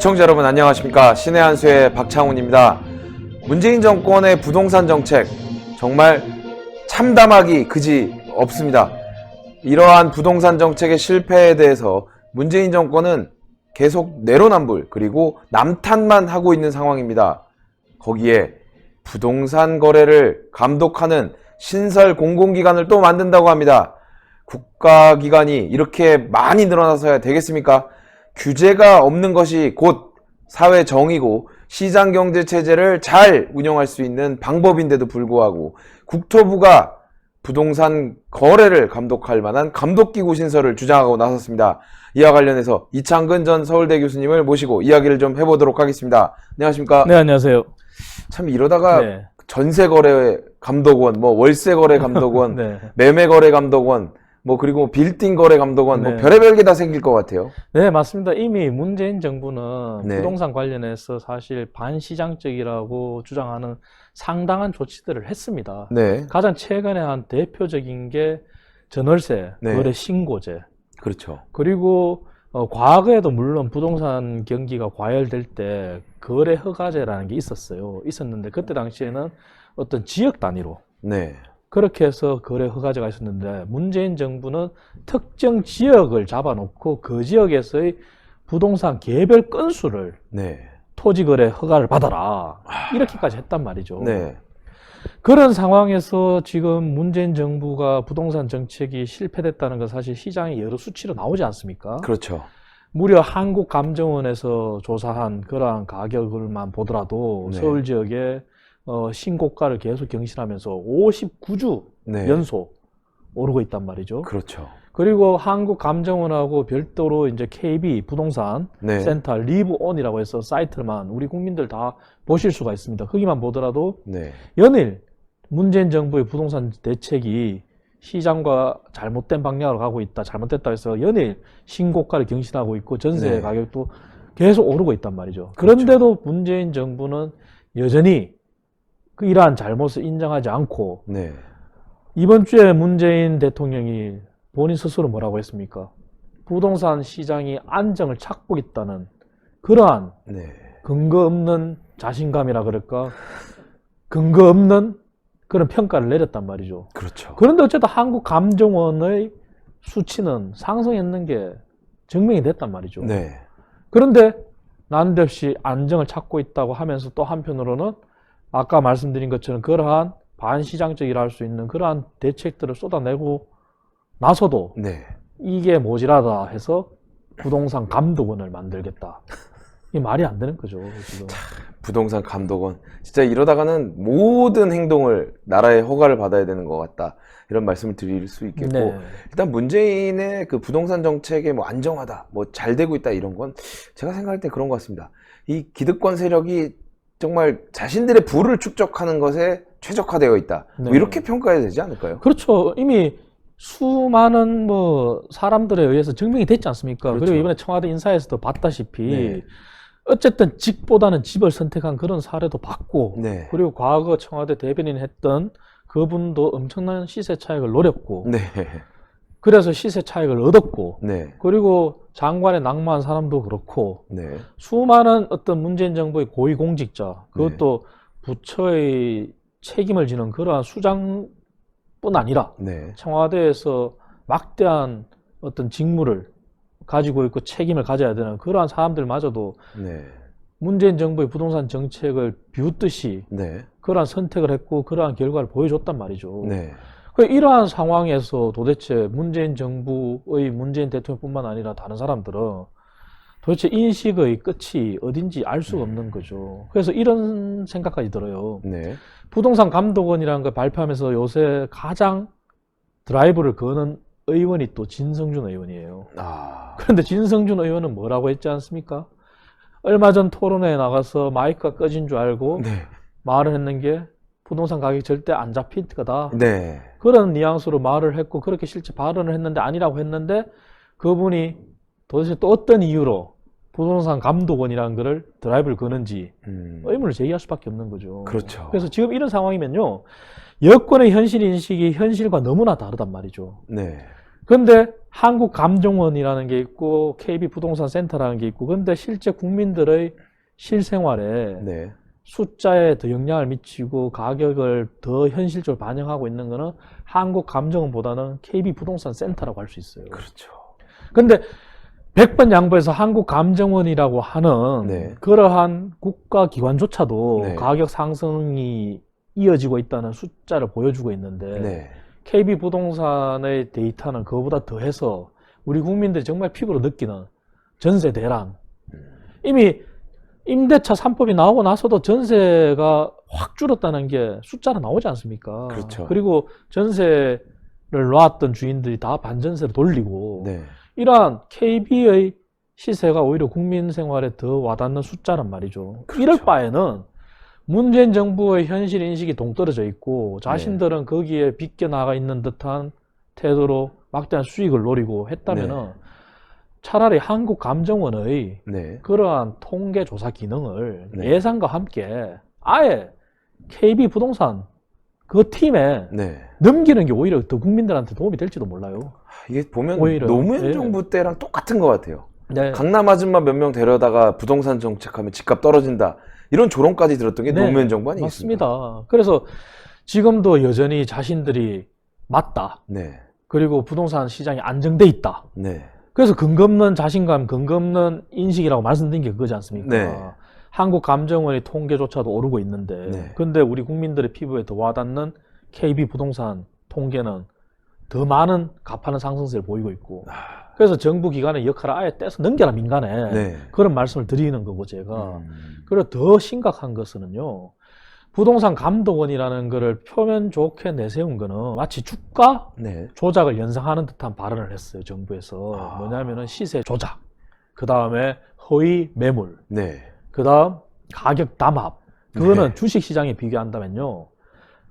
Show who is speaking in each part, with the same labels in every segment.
Speaker 1: 시청자 여러분 안녕하십니까. 신의 한수의 박창훈입니다. 문재인 정권의 부동산 정책 정말 참담하기 그지 없습니다. 이러한 부동산 정책의 실패에 대해서 문재인 정권은 계속 내로남불 그리고 남탓만 하고 있는 상황입니다. 거기에 부동산 거래를 감독하는 신설 공공기관을 또 만든다고 합니다. 국가기관이 이렇게 많이 늘어나서야 되겠습니까? 규제가 없는 것이 곧 사회 정의고 시장경제체제를 잘 운영할 수 있는 방법인데도 불구하고 국토부가 부동산 거래를 감독할 만한 감독기구 신설을 주장하고 나섰습니다. 이와 관련해서 이창근 전 서울대 교수님을 모시고 이야기를 좀 해보도록 하겠습니다. 안녕하십니까?
Speaker 2: 네, 안녕하세요.
Speaker 1: 참 이러다가 전세거래 감독원, 월세거래 감독원,
Speaker 2: 네.
Speaker 1: 매매거래 감독원, 그리고 빌딩 거래 감독원,
Speaker 2: 네.
Speaker 1: 별의별 게 다 생길 것 같아요.
Speaker 2: 네, 맞습니다. 이미 문재인 정부는
Speaker 1: 네.
Speaker 2: 부동산 관련해서 사실 반시장적이라고 주장하는 상당한 조치들을 했습니다.
Speaker 1: 네.
Speaker 2: 가장 최근에 한 대표적인 게 전월세,
Speaker 1: 네.
Speaker 2: 거래 신고제.
Speaker 1: 그렇죠.
Speaker 2: 그리고 과거에도 물론 부동산 경기가 과열될 때 거래 허가제라는 게 있었는데 그때 당시에는 어떤 지역 단위로
Speaker 1: 네.
Speaker 2: 그렇게 해서 거래 허가제가 있었는데 문재인 정부는 특정 지역을 잡아놓고 그 지역에서의 부동산 개별 건수를
Speaker 1: 네.
Speaker 2: 토지거래 허가를 받아라 이렇게까지 했단 말이죠.
Speaker 1: 네.
Speaker 2: 그런 상황에서 지금 문재인 정부가 부동산 정책이 실패됐다는 건 사실 시장에 여러 수치로 나오지 않습니까?
Speaker 1: 그렇죠. 무려
Speaker 2: 무려 한국감정원에서 조사한 그러한 가격을만 보더라도
Speaker 1: 네.
Speaker 2: 서울 지역에 신고가를 계속 경신하면서 59주
Speaker 1: 네.
Speaker 2: 연속 오르고 있단 말이죠.
Speaker 1: 그렇죠.
Speaker 2: 그리고 한국감정원하고 별도로 이제 KB 부동산
Speaker 1: 네.
Speaker 2: 센터 리브온이라고 해서 사이트만 우리 국민들 다 보실 수가 있습니다. 거기만 보더라도
Speaker 1: 네.
Speaker 2: 연일 문재인 정부의 부동산 대책이 시장과 잘못된 방향으로 가고 있다, 잘못됐다 해서 연일 신고가를 경신하고 있고 전세
Speaker 1: 네.
Speaker 2: 가격도 계속 오르고 있단 말이죠.
Speaker 1: 그렇죠.
Speaker 2: 그런데도 문재인 정부는 여전히 이러한 잘못을 인정하지 않고
Speaker 1: 네.
Speaker 2: 이번 주에 문재인 대통령이 본인 스스로 뭐라고 했습니까? 부동산 시장이 안정을 찾고 있다는 그러한
Speaker 1: 네.
Speaker 2: 근거 없는 자신감이라 그럴까? 근거 없는 그런 평가를 내렸단 말이죠.
Speaker 1: 그렇죠.
Speaker 2: 그런데 어쨌든 한국감정원의 수치는 상승했는 게 증명이 됐단 말이죠.
Speaker 1: 네.
Speaker 2: 그런데 난데없이 안정을 찾고 있다고 하면서 또 한편으로는 아까 말씀드린 것처럼 그러한 반시장적이라 할 수 있는 그러한 대책들을 쏟아내고 나서도
Speaker 1: 네.
Speaker 2: 이게 모자라다 해서 부동산 감독원을 만들겠다. 이게 말이 안 되는 거죠, 지금.
Speaker 1: 부동산 감독원. 진짜 이러다가는 모든 행동을 나라의 허가를 받아야 되는 것 같다. 이런 말씀을 드릴 수 있겠고.
Speaker 2: 네.
Speaker 1: 일단 문재인의 그 부동산 정책에 안정하다, 잘 되고 있다 이런 건 제가 생각할 때 그런 것 같습니다. 이 기득권 세력이 정말 자신들의 부를 축적하는 것에 최적화되어 있다.
Speaker 2: 네.
Speaker 1: 이렇게 평가해야 되지 않을까요?
Speaker 2: 그렇죠. 이미 수많은 사람들에 의해서 증명이 됐지 않습니까?
Speaker 1: 그렇죠.
Speaker 2: 그리고 이번에 청와대 인사에서도 봤다시피
Speaker 1: 네.
Speaker 2: 어쨌든 직보다는 집을 선택한 그런 사례도 봤고
Speaker 1: 네.
Speaker 2: 그리고 과거 청와대 대변인 했던 그분도 엄청난 시세 차익을 노렸고
Speaker 1: 네.
Speaker 2: 그래서 시세 차익을 얻었고
Speaker 1: 네.
Speaker 2: 그리고 장관에 낙마한 사람도 그렇고
Speaker 1: 네.
Speaker 2: 수많은 어떤 문재인 정부의 고위공직자 그것도 부처의 책임을 지는 그러한 수장뿐 아니라
Speaker 1: 네.
Speaker 2: 청와대에서 막대한 어떤 직무를 가지고 있고 책임을 가져야 되는 그러한 사람들마저도
Speaker 1: 네.
Speaker 2: 문재인 정부의 부동산 정책을 비웃듯이
Speaker 1: 네.
Speaker 2: 그러한 선택을 했고 그러한 결과를 보여줬단 말이죠.
Speaker 1: 네.
Speaker 2: 이러한 상황에서 도대체 문재인 정부의 문재인 대통령뿐만 아니라 다른 사람들은 도대체 인식의 끝이 어딘지 알 수가 없는 거죠. 그래서 이런 생각까지 들어요.
Speaker 1: 네.
Speaker 2: 부동산 감독원이라는 걸 발표하면서 요새 가장 드라이브를 거는 의원이 또 진성준 의원이에요. 그런데 진성준 의원은 뭐라고 했지 않습니까? 얼마 전 토론회에 나가서 마이크가 꺼진 줄 알고
Speaker 1: 네.
Speaker 2: 말을 했는 게 부동산 가격이 절대 안 잡힐 거다.
Speaker 1: 네.
Speaker 2: 그런 뉘앙스로 말을 했고 그렇게 실제 발언을 했는데 아니라고 했는데 그분이 도대체 또 어떤 이유로 부동산 감독원이라는 거를 드라이브를 거는지 의문을 제기할 수밖에 없는 거죠.
Speaker 1: 그렇죠.
Speaker 2: 그래서 지금 이런 상황이면요. 여권의 현실 인식이 현실과 너무나 다르단 말이죠.
Speaker 1: 네.
Speaker 2: 근데 한국감정원이라는 게 있고 KB부동산센터라는 게 있고, 근데 실제 국민들의 실생활에
Speaker 1: 네.
Speaker 2: 숫자에 더 영향을 미치고 가격을 더 현실적으로 반영하고 있는 거는 한국감정원보다는 KB부동산센터라고 할 수 있어요.
Speaker 1: 그렇죠.
Speaker 2: 근데 100번 양보해서 한국감정원이라고 하는
Speaker 1: 네.
Speaker 2: 그러한 국가기관조차도
Speaker 1: 네.
Speaker 2: 가격 상승이 이어지고 있다는 숫자를 보여주고 있는데,
Speaker 1: 네.
Speaker 2: KB부동산의 데이터는 그거보다 더해서 우리 국민들이 정말 피부로 느끼는 전세 대란. 이미 임대차 3법이 나오고 나서도 전세가 확 줄었다는 게 숫자로 나오지 않습니까?
Speaker 1: 그렇죠.
Speaker 2: 그리고 전세를 놨던 주인들이 다 반전세로 돌리고,
Speaker 1: 네.
Speaker 2: 이러한 KB의 시세가 오히려 국민 생활에 더 와닿는 숫자란 말이죠.
Speaker 1: 그렇죠.
Speaker 2: 이럴 바에는 문재인 정부의 현실 인식이 동떨어져 있고 자신들은 거기에 비껴나가 있는 듯한 태도로 막대한 수익을 노리고 했다면은 차라리 한국감정원의
Speaker 1: 네.
Speaker 2: 그러한 통계조사 기능을
Speaker 1: 네.
Speaker 2: 예산과 함께 아예 KB부동산 그 팀에
Speaker 1: 네.
Speaker 2: 넘기는 게 오히려 더 국민들한테 도움이 될지도 몰라요.
Speaker 1: 이게 보면
Speaker 2: 오히려.
Speaker 1: 노무현
Speaker 2: 예.
Speaker 1: 정부 때랑 똑같은 것 같아요.
Speaker 2: 네.
Speaker 1: 강남 아줌마 몇 명 데려다가 부동산 정책하면 집값 떨어진다. 이런 조롱까지 들었던 게
Speaker 2: 네,
Speaker 1: 노무현 정부 아니겠습니까?
Speaker 2: 맞습니다. 그래서 지금도 여전히 자신들이 맞다.
Speaker 1: 네.
Speaker 2: 그리고 부동산 시장이 안정돼 있다.
Speaker 1: 네.
Speaker 2: 그래서 근거 없는 자신감, 근거 없는 인식이라고 말씀드린 게 그거지 않습니까?
Speaker 1: 네.
Speaker 2: 한국감정원의 통계조차도 오르고 있는데,
Speaker 1: 네.
Speaker 2: 근데 우리 국민들의 피부에 더 와닿는 KB부동산 통계는 더 많은 가파른 상승세를 보이고 있고, 그래서 정부 기관의 역할을 아예 떼서 넘겨라 민간에.
Speaker 1: 네.
Speaker 2: 그런 말씀을 드리는 거고 제가. 그리고 더 심각한 것은요, 부동산 감독원이라는 거를 표면 좋게 내세운 거는 마치 주가
Speaker 1: 네.
Speaker 2: 조작을 연상하는 듯한 발언을 했어요, 정부에서. 뭐냐면은 시세 조작, 그 다음에 허위 매물,
Speaker 1: 네.
Speaker 2: 그 다음 가격 담합. 그거는
Speaker 1: 네.
Speaker 2: 주식시장에 비교한다면요,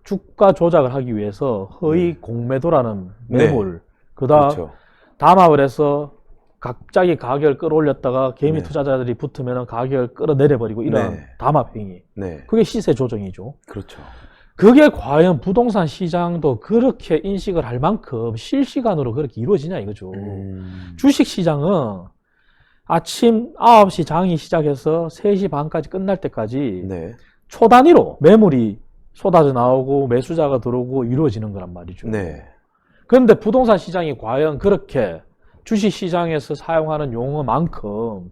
Speaker 2: 주가 조작을 하기 위해서 허위 공매도라는 매물, 그 다음
Speaker 1: 그렇죠.
Speaker 2: 담합을 해서 갑자기 가격을 끌어올렸다가 개미
Speaker 1: 네.
Speaker 2: 투자자들이 붙으면 가격을 끌어내려버리고 이런
Speaker 1: 네.
Speaker 2: 담합 행위.
Speaker 1: 네.
Speaker 2: 그게 시세 조정이죠.
Speaker 1: 그렇죠.
Speaker 2: 그게 과연 부동산 시장도 그렇게 인식을 할 만큼 실시간으로 그렇게 이루어지냐 이거죠. 주식 시장은 아침 9시 장이 시작해서 3시 반까지 끝날 때까지
Speaker 1: 네.
Speaker 2: 초 단위로 매물이 쏟아져 나오고 매수자가 들어오고 이루어지는 거란 말이죠.
Speaker 1: 네.
Speaker 2: 그런데 부동산 시장이 과연 그렇게 주식 시장에서 사용하는 용어만큼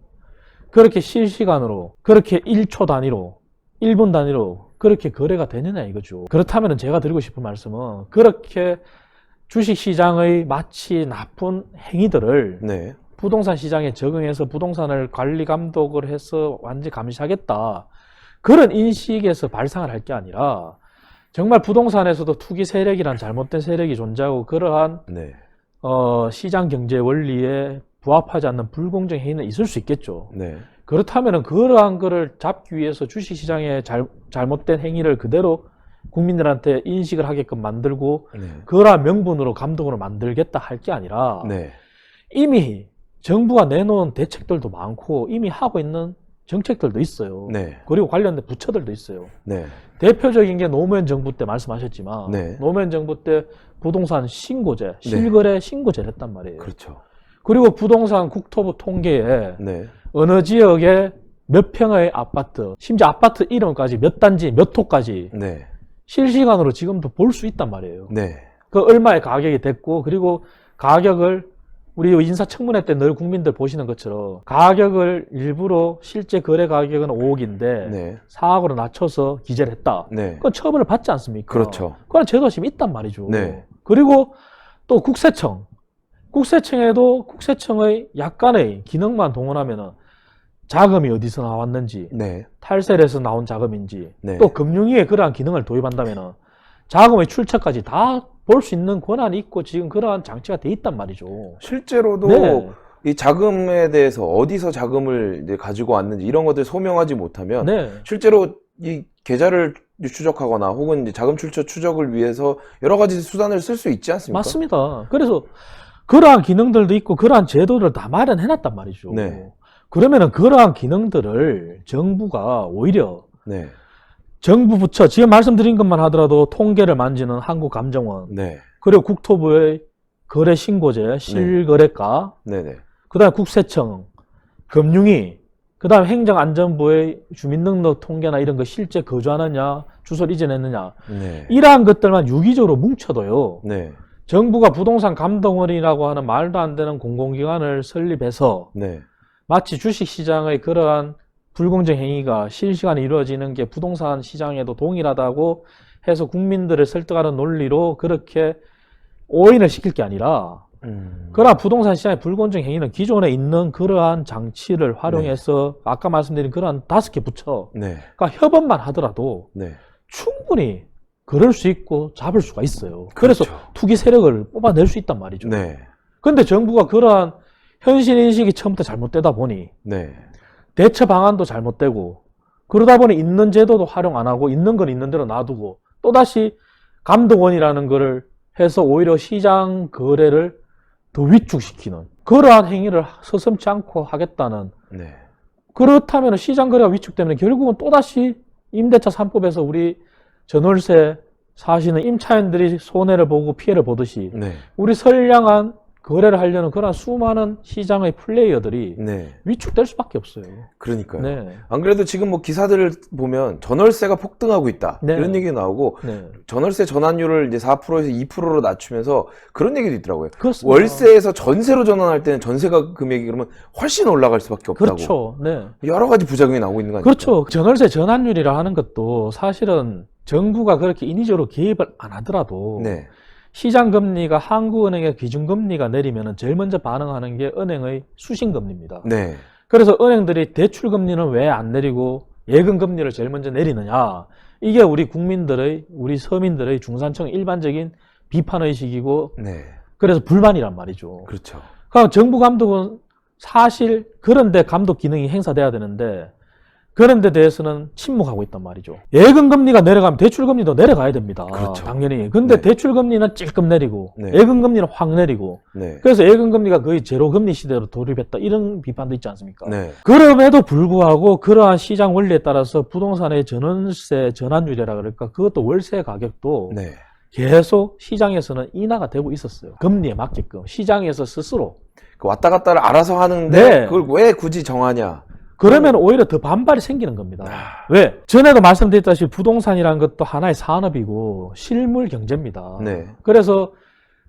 Speaker 2: 그렇게 실시간으로, 그렇게 1초 단위로, 1분 단위로 그렇게 거래가 되느냐 이거죠. 그렇다면 제가 드리고 싶은 말씀은, 그렇게 주식 시장의 마치 나쁜 행위들을
Speaker 1: 네.
Speaker 2: 부동산 시장에 적용해서 부동산을 관리 감독을 해서 완전히 감시하겠다, 그런 인식에서 발상을 할 게 아니라 정말 부동산에서도 투기 세력이란 잘못된 세력이 존재하고 그러한
Speaker 1: 네.
Speaker 2: 시장 경제 원리에 부합하지 않는 불공정 행위는 있을 수 있겠죠.
Speaker 1: 네.
Speaker 2: 그렇다면 그러한 거를 잡기 위해서 주식시장의 잘못된 행위를 그대로 국민들한테 인식을 하게끔 만들고
Speaker 1: 네.
Speaker 2: 그러한 명분으로 감독으로 만들겠다 할 게 아니라
Speaker 1: 네.
Speaker 2: 이미 정부가 내놓은 대책들도 많고 이미 하고 있는 정책들도 있어요.
Speaker 1: 네.
Speaker 2: 그리고 관련된 부처들도 있어요.
Speaker 1: 네.
Speaker 2: 대표적인 게 노무현 정부 때 말씀하셨지만
Speaker 1: 네.
Speaker 2: 노무현 정부 때 부동산 신고제, 실거래 신고제를 했단 말이에요.
Speaker 1: 그렇죠.
Speaker 2: 그리고 부동산 국토부 통계에
Speaker 1: 네.
Speaker 2: 어느 지역에 몇 평의 아파트, 심지어 아파트 이름까지 몇 단지, 몇 호까지
Speaker 1: 네.
Speaker 2: 실시간으로 지금도 볼 수 있단 말이에요.
Speaker 1: 네.
Speaker 2: 그 얼마의 가격이 됐고, 그리고 가격을 우리 인사청문회 때 늘 국민들 보시는 것처럼 가격을 일부러 실제 거래 가격은 5억인데
Speaker 1: 네.
Speaker 2: 4억으로 낮춰서 기재를 했다.
Speaker 1: 네.
Speaker 2: 그건 처벌을 받지 않습니까?
Speaker 1: 그렇죠.
Speaker 2: 그건 제도심이 있단 말이죠.
Speaker 1: 네.
Speaker 2: 그리고 또 국세청에도 국세청의 약간의 기능만 동원하면은 자금이 어디서 나왔는지,
Speaker 1: 네.
Speaker 2: 탈세를 해서 나온 자금인지,
Speaker 1: 네.
Speaker 2: 또 금융위에 그러한 기능을 도입한다면은 자금의 출처까지 다 볼 수 있는 권한이 있고 지금 그러한 장치가 돼 있단 말이죠.
Speaker 1: 실제로도
Speaker 2: 네.
Speaker 1: 이 자금에 대해서 어디서 자금을 이제 가지고 왔는지 이런 것들 소명하지 못하면
Speaker 2: 네.
Speaker 1: 실제로 이 계좌를 추적하거나 혹은 이제 자금 출처 추적을 위해서 여러 가지 수단을 쓸 수 있지 않습니까?
Speaker 2: 맞습니다. 그래서 그러한 기능들도 있고 그러한 제도를 다 마련해 놨단 말이죠.
Speaker 1: 네.
Speaker 2: 그러면은 그러한 기능들을 정부가 오히려
Speaker 1: 네.
Speaker 2: 정부 부처, 지금 말씀드린 것만 하더라도 통계를 만지는 한국감정원,
Speaker 1: 네.
Speaker 2: 그리고 국토부의 거래 신고제, 실거래가,
Speaker 1: 네네.
Speaker 2: 그다음 국세청, 금융위, 그다음 행정안전부의 주민등록 통계나 이런 거 실제 거주하느냐, 주소를 이전했느냐,
Speaker 1: 네.
Speaker 2: 이러한 것들만 유기적으로 뭉쳐도요.
Speaker 1: 네.
Speaker 2: 정부가 부동산 감독원이라고 하는 말도 안 되는 공공기관을 설립해서
Speaker 1: 네.
Speaker 2: 마치 주식시장의 그러한 불공정 행위가 실시간에 이루어지는 게 부동산 시장에도 동일하다고 해서 국민들을 설득하는 논리로 그렇게 오인을 시킬 게 아니라 그러나 부동산 시장의 불공정 행위는 기존에 있는 그러한 장치를 활용해서 아까 말씀드린 그러한 5개 부처
Speaker 1: 네.
Speaker 2: 그러니까 협업만 하더라도
Speaker 1: 네.
Speaker 2: 충분히 그럴 수 있고 잡을 수가 있어요.
Speaker 1: 그렇죠.
Speaker 2: 그래서 투기 세력을 뽑아낼 수 있단 말이죠.
Speaker 1: 네.
Speaker 2: 근데 정부가 그러한 현실 인식이 처음부터 잘못되다 보니
Speaker 1: 네.
Speaker 2: 대처 방안도 잘못되고 그러다 보니 있는 제도도 활용 안 하고 있는 건 있는 대로 놔두고 또다시 감독원이라는 거를 해서 오히려 시장 거래를 더 위축시키는 그러한 행위를 서슴지 않고 하겠다는
Speaker 1: 네.
Speaker 2: 그렇다면 시장 거래가 위축되면 결국은 또다시 임대차 3법에서 우리 전월세 사시는 임차인들이 손해를 보고 피해를 보듯이
Speaker 1: 네.
Speaker 2: 우리 선량한 거래를 하려는 그런 수많은 시장의 플레이어들이
Speaker 1: 네.
Speaker 2: 위축될 수밖에 없어요.
Speaker 1: 그러니까요.
Speaker 2: 네.
Speaker 1: 안 그래도 지금 뭐 기사들을 보면 전월세가 폭등하고 있다.
Speaker 2: 네.
Speaker 1: 이런 얘기 나오고
Speaker 2: 네.
Speaker 1: 전월세 전환율을 이제 4%에서 2%로 낮추면서 그런 얘기도 있더라고요.
Speaker 2: 그렇습니다.
Speaker 1: 월세에서 전세로 전환할 때는 전세가 금액이 그러면 훨씬 올라갈 수밖에 없다고.
Speaker 2: 그렇죠. 네.
Speaker 1: 여러 가지 부작용이 나오고 있는 거 아닙니까?
Speaker 2: 그렇죠. 전월세 전환율이라 하는 것도 사실은 정부가 그렇게 인위적으로 개입을 안 하더라도
Speaker 1: 네.
Speaker 2: 시장 금리가 한국은행의 기준금리가 내리면 제일 먼저 반응하는 게 은행의 수신금리입니다.
Speaker 1: 네.
Speaker 2: 그래서 은행들이 대출금리는 왜 안 내리고 예금금리를 제일 먼저 내리느냐. 이게 우리 국민들의, 우리 서민들의 중산층 일반적인 비판의식이고
Speaker 1: 네.
Speaker 2: 그래서 불만이란 말이죠.
Speaker 1: 그렇죠.
Speaker 2: 그러니까 정부 감독은 사실 그런데 감독 기능이 행사돼야 되는데 그런 데 대해서는 침묵하고 있단 말이죠. 예금금리가 내려가면 대출금리도 내려가야 됩니다.
Speaker 1: 그렇죠.
Speaker 2: 당연히. 근데
Speaker 1: 네.
Speaker 2: 대출금리는 찔끔 내리고
Speaker 1: 네.
Speaker 2: 예금금리는 확 내리고
Speaker 1: 네.
Speaker 2: 그래서 예금금리가 거의 제로금리 시대로 돌입했다. 이런 비판도 있지 않습니까?
Speaker 1: 네.
Speaker 2: 그럼에도 불구하고 그러한 시장 원리에 따라서 부동산의 전월세 전환율이라 그럴까 그것도 월세 가격도
Speaker 1: 네.
Speaker 2: 계속 시장에서는 인하가 되고 있었어요. 금리에 맞게끔 시장에서 스스로.
Speaker 1: 그 왔다 갔다를 알아서 하는데
Speaker 2: 네.
Speaker 1: 그걸 왜 굳이 정하냐?
Speaker 2: 그러면 오히려 더 반발이 생기는 겁니다. 왜? 전에도 말씀드렸다시피 부동산이라는 것도 하나의 산업이고 실물 경제입니다.
Speaker 1: 네.
Speaker 2: 그래서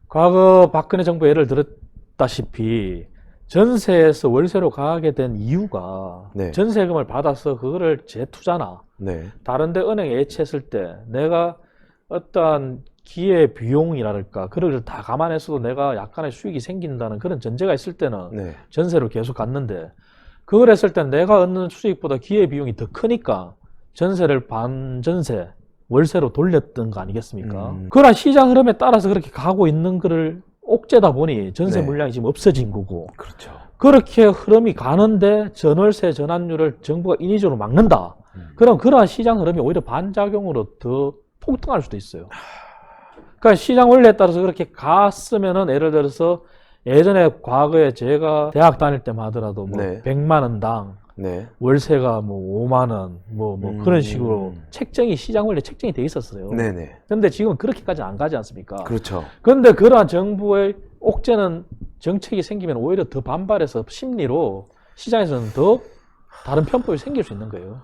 Speaker 2: 과거 박근혜 정부 예를 들었다시피 전세에서 월세로 가게 된 이유가
Speaker 1: 네.
Speaker 2: 전세금을 받아서 그거를 재투자나
Speaker 1: 네.
Speaker 2: 다른데 은행에 예치했을 때 내가 어떠한 기회 비용이랄까 그런 걸 다 감안해서도 내가 약간의 수익이 생긴다는 그런 전제가 있을 때는
Speaker 1: 네.
Speaker 2: 전세로 계속 갔는데 그걸 했을 때 내가 얻는 수익보다 기회 비용이 더 크니까 전세를 반전세 월세로 돌렸던 거 아니겠습니까? 그러나 시장 흐름에 따라서 그렇게 가고 있는 거를 옥죄다 보니 전세
Speaker 1: 네.
Speaker 2: 물량이 지금 없어진 거고
Speaker 1: 그렇죠.
Speaker 2: 그렇게 흐름이 가는데 전월세 전환율을 정부가 인위적으로 막는다. 그럼 그러한 시장 흐름이 오히려 반작용으로 더 폭등할 수도 있어요. 그러니까 시장 원리에 따라서 그렇게 갔으면은 예를 들어서 예전에 과거에 제가 대학 다닐 때만 하더라도 뭐
Speaker 1: 네.
Speaker 2: 100만 원당
Speaker 1: 네.
Speaker 2: 월세가 뭐 5만 원, 뭐 그런 식으로 책정이 시장 원리 책정이 돼 있었어요.
Speaker 1: 네네.
Speaker 2: 근데 지금은 그렇게까지 안 가지 않습니까?
Speaker 1: 그렇죠.
Speaker 2: 그런데 그러한 정부의 옥죄는 정책이 생기면 오히려 더 반발해서 심리로 시장에서는 더 다른 편법이 생길 수 있는 거예요.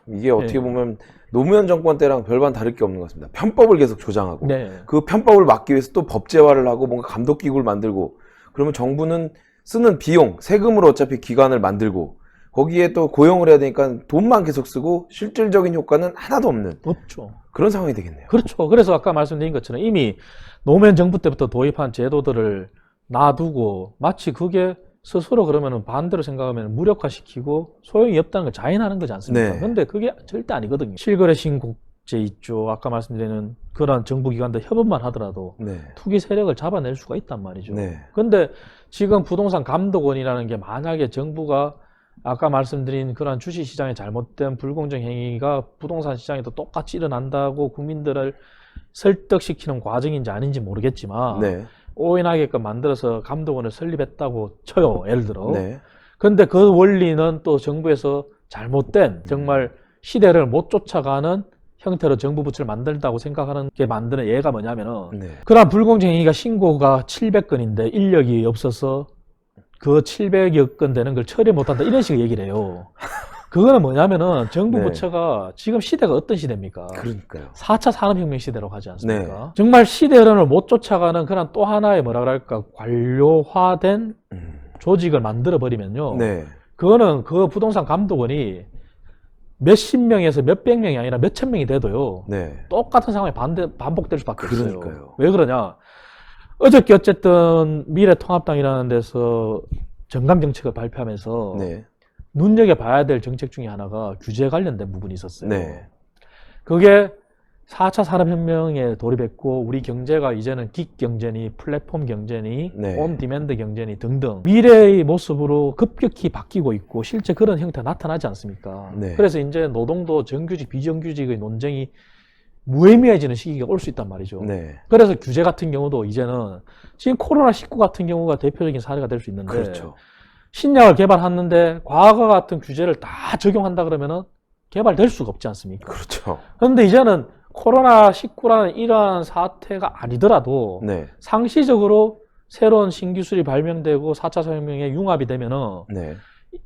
Speaker 1: 이게 어떻게
Speaker 2: 네.
Speaker 1: 보면 노무현 정권 때랑 별반 다를 게 없는 것 같습니다. 편법을 계속 조장하고
Speaker 2: 네.
Speaker 1: 그 편법을 막기 위해서 또 법제화를 하고 뭔가 감독기구를 만들고 그러면 정부는 쓰는 비용, 세금으로 어차피 기관을 만들고 거기에 또 고용을 해야 되니까 돈만 계속 쓰고 실질적인 효과는 하나도 없는
Speaker 2: 없죠.
Speaker 1: 그런 상황이 되겠네요.
Speaker 2: 그렇죠. 그래서 아까 말씀드린 것처럼 이미 노무현 정부 때부터 도입한 제도들을 놔두고 마치 그게 스스로 그러면은 반대로 생각하면 무력화시키고 소용이 없다는 걸 자인하는 거지 않습니까?
Speaker 1: 네.
Speaker 2: 근데 그게 절대 아니거든요. 실거래 신고제 있죠. 아까 말씀드리는 그런 정부기관들 협업만 하더라도
Speaker 1: 네.
Speaker 2: 투기 세력을 잡아낼 수가 있단 말이죠.
Speaker 1: 네.
Speaker 2: 근데 지금 부동산 감독원이라는 게 만약에 정부가 아까 말씀드린 그런 주식시장의 잘못된 불공정 행위가 부동산 시장에도 똑같이 일어난다고 국민들을 설득시키는 과정인지 아닌지 모르겠지만
Speaker 1: 네.
Speaker 2: 오인하게끔 만들어서 감독원을 설립했다고 쳐요. 예를 들어.
Speaker 1: 네.
Speaker 2: 근데 그 원리는 또 정부에서 잘못된 정말 시대를 못 쫓아가는 형태로 정부 부처를 만든다고 생각하는 게 만드는 예가 뭐냐면은
Speaker 1: 네.
Speaker 2: 그러한 불공정 행위가 신고가 700건인데 인력이 없어서 그 700여 건 되는 걸 처리 못한다 이런 식의 얘기를 해요. 그거는 뭐냐면은 정부
Speaker 1: 네.
Speaker 2: 부처가 지금 시대가 어떤 시대입니까?
Speaker 1: 그러니까요.
Speaker 2: 4차 산업혁명 시대로 가지 않습니까?
Speaker 1: 네.
Speaker 2: 정말 시대 흐름을 못 쫓아가는 그런 또 하나의 뭐라 그럴까 관료화된 조직을 만들어 버리면요.
Speaker 1: 네.
Speaker 2: 그거는 그 부동산 감독원이 몇십 명에서 몇백 명이 아니라 몇천 명이 돼도요.
Speaker 1: 네.
Speaker 2: 똑같은 상황이 반복될 수밖에 없어요.
Speaker 1: 그러니까요.
Speaker 2: 왜 그러냐? 어저께 어쨌든 미래통합당이라는 데서 정강정책을 발표하면서
Speaker 1: 네.
Speaker 2: 눈여겨봐야 될 정책 중에 하나가 규제 관련된 부분이 있었어요.
Speaker 1: 네.
Speaker 2: 그게 4차 산업혁명에 돌입했고 우리 경제가 이제는 긱 경제니 플랫폼 경제니
Speaker 1: 네.
Speaker 2: 온디맨드 경제니 등등 미래의 모습으로 급격히 바뀌고 있고 실제 그런 형태가 나타나지 않습니까?
Speaker 1: 네.
Speaker 2: 그래서 이제 노동도 정규직 비정규직의 논쟁이 무의미해지는 시기가 올 수 있단 말이죠.
Speaker 1: 네.
Speaker 2: 그래서 규제 같은 경우도 이제는 지금 코로나19 같은 경우가 대표적인 사례가 될 수 있는데
Speaker 1: 그렇죠.
Speaker 2: 신약을 개발하는데 과거 같은 규제를 다 적용한다 그러면은 개발될 수가 없지 않습니까?
Speaker 1: 그렇죠.
Speaker 2: 그런데 이제는 코로나19라는 이러한 사태가 아니더라도
Speaker 1: 네.
Speaker 2: 상시적으로 새로운 신기술이 발명되고 4차 산업혁명에 융합이 되면은
Speaker 1: 네.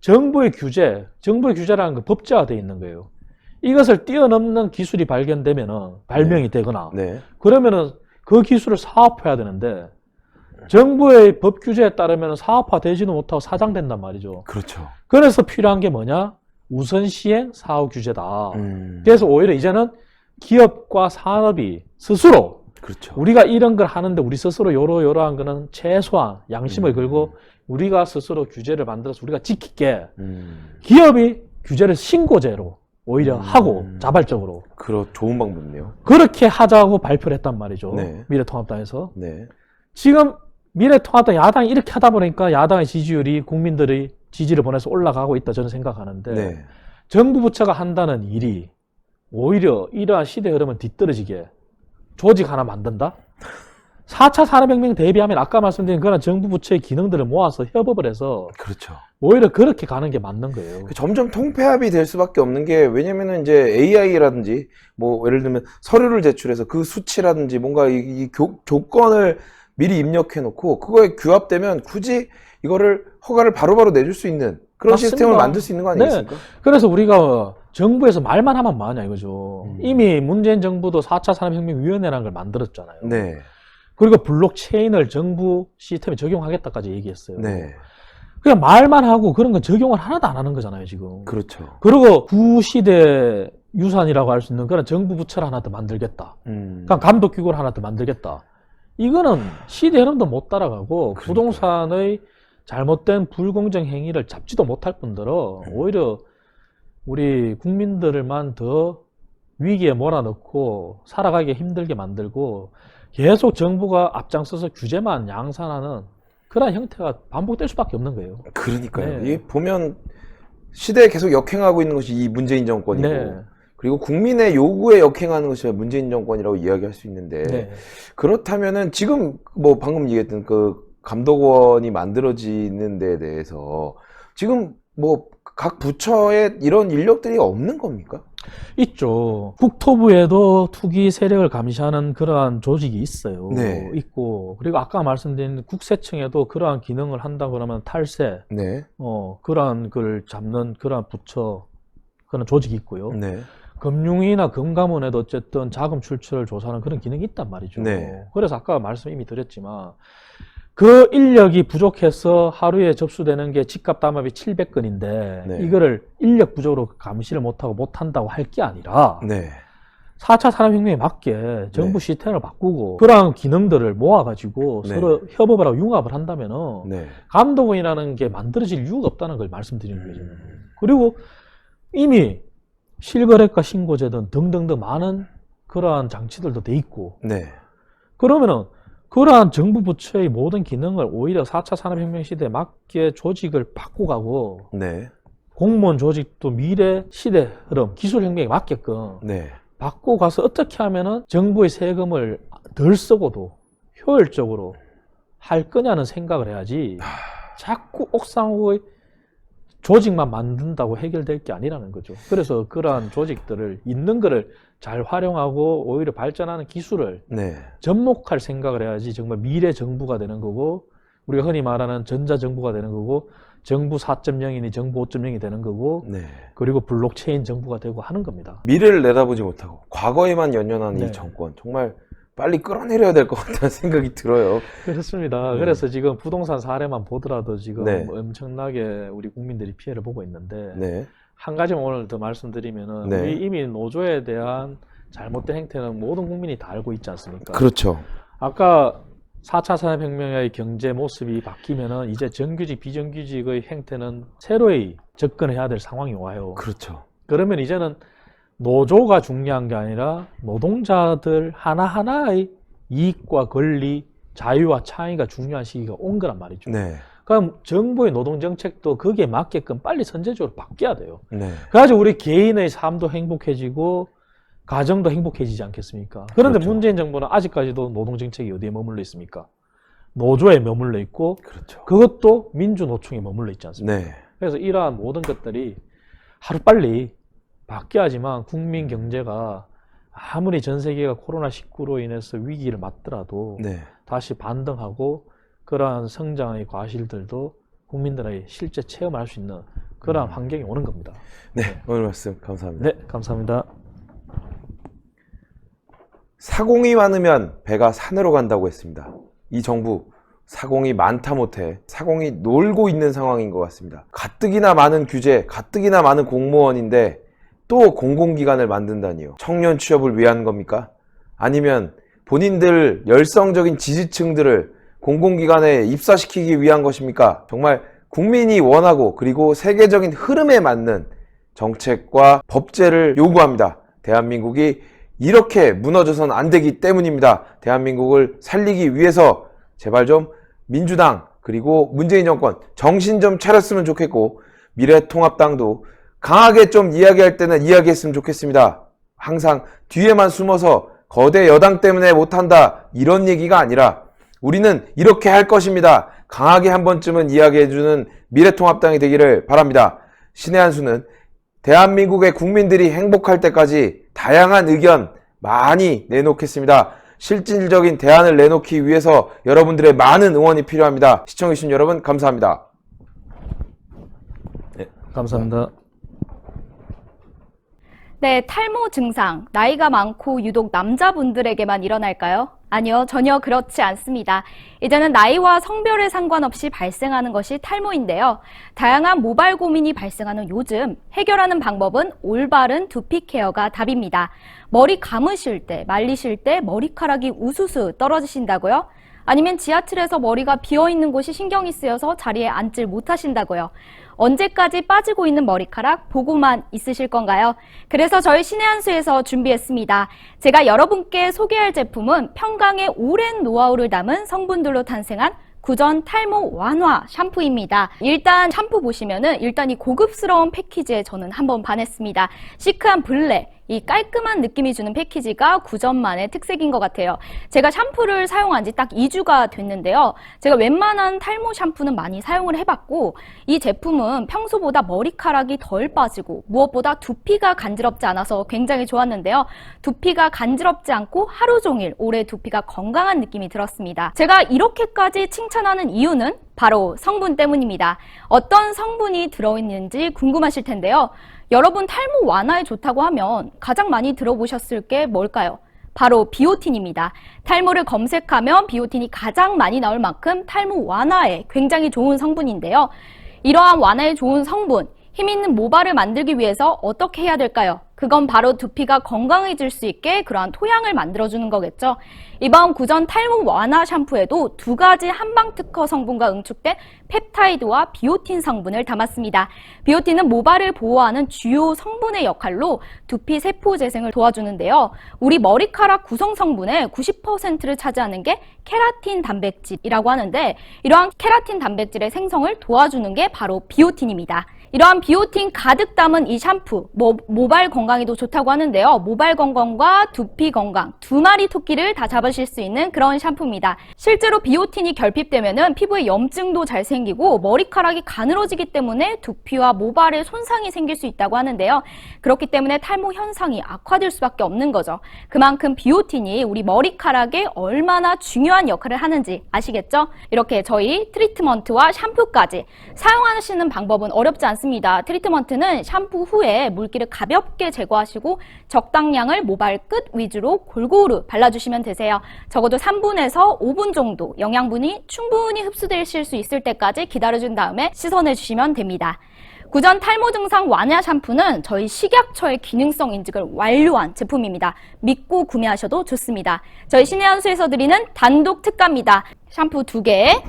Speaker 2: 정부의 규제라는 거 법제화되어 있는 거예요. 이것을 뛰어넘는 기술이 발견되면은 발명이 되거나
Speaker 1: 네.
Speaker 2: 그러면은 그 기술을 사업화해야 되는데 정부의 법 규제에 따르면 사업화 되지는 못하고 사장된단 말이죠.
Speaker 1: 그렇죠.
Speaker 2: 그래서 필요한 게 뭐냐? 우선 시행 사후 규제다.
Speaker 1: 음.
Speaker 2: 그래서 오히려 이제는 기업과 산업이 스스로
Speaker 1: 그렇죠.
Speaker 2: 우리가 이런 걸 하는데 우리 스스로 요러요러한 거는 최소한 양심을 걸고 우리가 스스로 규제를 만들어서 우리가 지킬게 기업이 규제를 신고제로 오히려 하고 자발적으로
Speaker 1: 좋은 방법이네요.
Speaker 2: 그렇게 하자고 발표를 했단 말이죠.
Speaker 1: 네.
Speaker 2: 미래통합당에서.
Speaker 1: 네.
Speaker 2: 지금 미래통합당 야당이 이렇게 하다 보니까 야당의 지지율이 국민들의 지지를 보내서 올라가고 있다 저는 생각하는데
Speaker 1: 네.
Speaker 2: 정부 부처가 한다는 일이 오히려 이러한 시대 흐름을 뒤떨어지게 조직 하나 만든다? 4차 산업혁명 대비하면 아까 말씀드린 그런 정부 부처의 기능들을 모아서 협업을 해서
Speaker 1: 그렇죠.
Speaker 2: 오히려 그렇게 가는 게 맞는 거예요.
Speaker 1: 점점 통폐합이 될 수밖에 없는 게 왜냐면은 이제 AI라든지 뭐 예를 들면 서류를 제출해서 그 수치라든지 뭔가 이 조건을 미리 입력해 놓고 그거에 규합되면 굳이 이거를 허가를 바로바로 내줄 수 있는 그런
Speaker 2: 맞습니다.
Speaker 1: 시스템을 만들 수 있는 거 아니겠습니까?
Speaker 2: 네. 그래서 우리가 정부에서 말만 하면 뭐하냐 이거죠. 이미 문재인 정부도 4차 산업혁명위원회라는 걸 만들었잖아요.
Speaker 1: 네.
Speaker 2: 그리고 블록체인을 정부 시스템에 적용하겠다까지 얘기했어요.
Speaker 1: 네.
Speaker 2: 그냥 말만 하고 그런 건 적용을 하나도 안 하는 거잖아요, 지금.
Speaker 1: 그렇죠.
Speaker 2: 그리고 구시대 유산이라고 할 수 있는 그런 정부 부처를 하나 더 만들겠다. 그냥 감독기구를 하나 더 만들겠다. 이거는 시대 흐름도 못 따라가고
Speaker 1: 그러니까요.
Speaker 2: 부동산의 잘못된 불공정 행위를 잡지도 못할 뿐더러 오히려 우리 국민들만 더 위기에 몰아넣고 살아가기 힘들게 만들고 계속 정부가 앞장서서 규제만 양산하는 그런 형태가 반복될 수밖에 없는 거예요.
Speaker 1: 그러니까요.
Speaker 2: 네.
Speaker 1: 이 보면 시대에 계속 역행하고 있는 것이 이 문재인 정권이고
Speaker 2: 네.
Speaker 1: 그리고 국민의 요구에 역행하는 것이 문재인 정권이라고 이야기할 수 있는데
Speaker 2: 네.
Speaker 1: 그렇다면은 지금 뭐 방금 얘기했던 그 감독원이 만들어지는 데 대해서 지금 뭐 각 부처에 이런 인력들이 없는 겁니까?
Speaker 2: 있죠. 국토부에도 투기 세력을 감시하는 그러한 조직이 있어요.
Speaker 1: 네.
Speaker 2: 있고 그리고 아까 말씀드린 국세청에도 그러한 기능을 한다 그러면 탈세,
Speaker 1: 네.
Speaker 2: 그러한 걸 잡는 그러한 부처 그런 조직이 있고요.
Speaker 1: 네.
Speaker 2: 금융위나 금감원에도 어쨌든 자금 출처를 조사하는 그런 기능이 있단 말이죠.
Speaker 1: 네.
Speaker 2: 그래서 아까 말씀 이미 드렸지만 그 인력이 부족해서 하루에 접수되는 게 집값 담합이 700건인데
Speaker 1: 네.
Speaker 2: 이거를 인력 부족으로 감시를 못한다고 할 게 아니라
Speaker 1: 네.
Speaker 2: 4차 산업혁명에 맞게 정부
Speaker 1: 네.
Speaker 2: 시스템을 바꾸고 그러한 기능들을 모아가지고
Speaker 1: 네.
Speaker 2: 서로 협업을 하고 융합을 한다면은
Speaker 1: 네.
Speaker 2: 감독원이라는 게 만들어질 이유가 없다는 걸 말씀드리는 거죠. 그리고 이미 실거래가 신고제 등 등등등 많은 그러한 장치들도 돼 있고
Speaker 1: 네.
Speaker 2: 그러면은 그러한 정부 부처의 모든 기능을 오히려 4차 산업혁명 시대에 맞게 조직을 바꿔가고
Speaker 1: 네.
Speaker 2: 공무원 조직도 미래 시대 흐름, 기술혁명에 맞게끔
Speaker 1: 네.
Speaker 2: 바꿔가서 어떻게 하면은 정부의 세금을 덜 쓰고도 효율적으로 할 거냐는 생각을 해야지 자꾸 옥상의 조직만 만든다고 해결될 게 아니라는 거죠. 그래서 그러한 조직들을 있는 거를 잘 활용하고 오히려 발전하는 기술을
Speaker 1: 네.
Speaker 2: 접목할 생각을 해야지 정말 미래 정부가 되는 거고, 우리가 흔히 말하는 전자정부가 되는 거고, 정부 4.0이니 정부 5.0이 되는 거고,
Speaker 1: 네.
Speaker 2: 그리고 블록체인 정부가 되고 하는 겁니다.
Speaker 1: 미래를 내다보지 못하고 과거에만 연연한
Speaker 2: 네.
Speaker 1: 이 정권 정말 빨리 끌어내려야 될 것 같다는 생각이 들어요.
Speaker 2: 그렇습니다. 그래서 지금 부동산 사례만 보더라도 지금
Speaker 1: 네.
Speaker 2: 엄청나게 우리 국민들이 피해를 보고 있는데,
Speaker 1: 네.
Speaker 2: 한 가지만 오늘 더 말씀드리면은,
Speaker 1: 네.
Speaker 2: 우리 이미 노조에 대한 잘못된 행태는 모든 국민이 다 알고 있지 않습니까?
Speaker 1: 그렇죠.
Speaker 2: 아까 4차 산업혁명의 경제 모습이 바뀌면은 이제 정규직, 비정규직의 행태는 새로이 접근해야 될 상황이 와요.
Speaker 1: 그렇죠.
Speaker 2: 그러면 이제는 노조가 중요한 게 아니라 노동자들 하나하나의 이익과 권리, 자유와 창의가 중요한 시기가 온 거란 말이죠.
Speaker 1: 네.
Speaker 2: 그럼 정부의 노동정책도 거기에 맞게끔 빨리 선제적으로 바뀌어야 돼요.
Speaker 1: 네.
Speaker 2: 그래가지고 우리 개인의 삶도 행복해지고 가정도 행복해지지 않겠습니까? 그런데
Speaker 1: 그렇죠.
Speaker 2: 문재인 정부는 아직까지도 노동정책이 어디에 머물러 있습니까? 노조에 머물러 있고,
Speaker 1: 그렇죠.
Speaker 2: 그것도 민주노총에 머물러 있지 않습니까?
Speaker 1: 네.
Speaker 2: 그래서 이러한 모든 것들이 하루빨리 바뀌어야지만 국민 경제가 아무리 전 세계가 코로나19로 인해서 위기를 맞더라도
Speaker 1: 네.
Speaker 2: 다시 반등하고 그러한 성장의 과실들도 국민들에게 실제 체험할 수 있는 그러한 환경이 오는 겁니다.
Speaker 1: 네. 오늘 말씀 감사합니다.
Speaker 2: 네, 감사합니다.
Speaker 1: 사공이 많으면 배가 산으로 간다고 했습니다. 이 정부 사공이 많다 못해 사공이 놀고 있는 상황인 것 같습니다. 가뜩이나 많은 규제, 가뜩이나 많은 공무원인데 또 공공기관을 만든다니요. 청년 취업을 위한 겁니까? 아니면 본인들 열성적인 지지층들을 공공기관에 입사시키기 위한 것입니까? 정말 국민이 원하고 그리고 세계적인 흐름에 맞는 정책과 법제를 요구합니다. 대한민국이 이렇게 무너져선 안 되기 때문입니다. 대한민국을 살리기 위해서 제발 좀 민주당 그리고 문재인 정권 정신 좀 차렸으면 좋겠고, 미래통합당도 강하게 좀 이야기할 때는 이야기했으면 좋겠습니다. 항상 뒤에만 숨어서 거대 여당 때문에 못한다 이런 얘기가 아니라 우리는 이렇게 할 것입니다. 강하게 한 번쯤은 이야기해주는 미래통합당이 되기를 바랍니다. 신의 한 수는 대한민국의 국민들이 행복할 때까지 다양한 의견 많이 내놓겠습니다. 실질적인 대안을 내놓기 위해서 여러분들의 많은 응원이 필요합니다. 시청해주신 여러분 감사합니다.
Speaker 2: 네, 감사합니다.
Speaker 3: 네, 탈모 증상, 나이가 많고 유독 남자분들에게만 일어날까요? 아니요, 전혀 그렇지 않습니다. 이제는 나이와 성별에 상관없이 발생하는 것이 탈모인데요. 다양한 모발 고민이 발생하는 요즘 해결하는 방법은 올바른 두피 케어가 답입니다. 머리 감으실 때, 말리실 때 머리카락이 우수수 떨어지신다고요? 아니면 지하철에서 머리가 비어있는 곳이 신경이 쓰여서 자리에 앉질 못하신다고요? 언제까지 빠지고 있는 머리카락 보고만 있으실 건가요? 그래서 저희 신의 한 수에서 준비했습니다. 제가 여러분께 소개할 제품은 평강의 오랜 노하우를 담은 성분들로 탄생한 구전 탈모 완화 샴푸입니다. 일단 샴푸 보시면은 일단 이 고급스러운 패키지에 저는 한번 반했습니다. 시크한 블랙, 이 깔끔한 느낌이 주는 패키지가 구전만의 특색인 것 같아요. 제가 샴푸를 사용한 지 딱 2주가 됐는데요. 제가 웬만한 탈모 샴푸는 많이 사용을 해봤고, 이 제품은 평소보다 머리카락이 덜 빠지고 무엇보다 두피가 간지럽지 않아서 굉장히 좋았는데요. 두피가 간지럽지 않고 하루 종일 오래 두피가 건강한 느낌이 들었습니다. 제가 이렇게까지 칭찬하는 이유는 바로 성분 때문입니다. 어떤 성분이 들어있는지 궁금하실 텐데요. 여러분 탈모 완화에 좋다고 하면 가장 많이 들어보셨을 게 뭘까요? 바로 비오틴입니다. 탈모를 검색하면 비오틴이 가장 많이 나올 만큼 탈모 완화에 굉장히 좋은 성분인데요. 이러한 완화에 좋은 성분, 힘있는 모발을 만들기 위해서 어떻게 해야 될까요? 그건 바로 두피가 건강해질 수 있게 그러한 토양을 만들어주는 거겠죠. 이번 구전 탈모 완화 샴푸에도 두 가지 한방 특허 성분과 응축된 펩타이드와 비오틴 성분을 담았습니다. 비오틴은 모발을 보호하는 주요 성분의 역할로 두피 세포 재생을 도와주는데요. 우리 머리카락 구성 성분의 90%를 차지하는 게 케라틴 단백질이라고 하는데, 이러한 케라틴 단백질의 생성을 도와주는 게 바로 비오틴입니다. 이러한 비오틴 가득 담은 이 샴푸, 모발 건강에도 좋다고 하는데요. 모발 건강과 두피 건강, 두 마리 토끼를 다 잡으실 수 있는 그런 샴푸입니다. 실제로 비오틴이 결핍되면은 피부에 염증도 잘 생기고 머리카락이 가늘어지기 때문에 두피와 모발에 손상이 생길 수 있다고 하는데요. 그렇기 때문에 탈모 현상이 악화될 수밖에 없는 거죠. 그만큼 비오틴이 우리 머리카락에 얼마나 중요한 역할을 하는지 아시겠죠? 이렇게 저희 트리트먼트와 샴푸까지 사용하시는 방법은 어렵지 않습니다. 트리트먼트는 샴푸 후에 물기를 가볍게 제거하시고 적당량을 모발 끝 위주로 골고루 발라주시면 되세요. 적어도 3분에서 5분 정도 영양분이 충분히 흡수되실 수 있을 때까지 기다려준 다음에 씻어내주시면 됩니다. 구전 탈모 증상 완화 샴푸는 저희 식약처의 기능성 인증을 완료한 제품입니다. 믿고 구매하셔도 좋습니다. 저희 신의 한 수에서 드리는 단독 특가입니다. 샴푸 2개,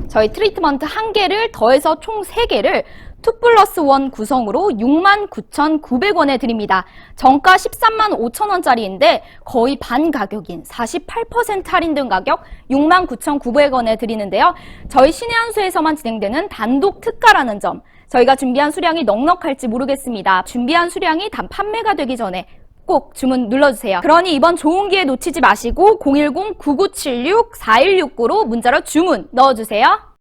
Speaker 3: 저희 트리트먼트 1개를 더해서 총 3개를 2+1 구성으로 69,900원에 드립니다. 정가 135,000원짜리인데 거의 반 가격인 48% 할인된 가격 69,900원에 드리는데요. 저희 신의 한 수에서만 진행되는 단독 특가라는 점, 저희가 준비한 수량이 넉넉할지 모르겠습니다. 준비한 수량이 단 판매가 되기 전에 꼭 주문 눌러주세요. 그러니 이번 좋은 기회 놓치지 마시고 010-9976-4169로 문자로 주문 넣어주세요.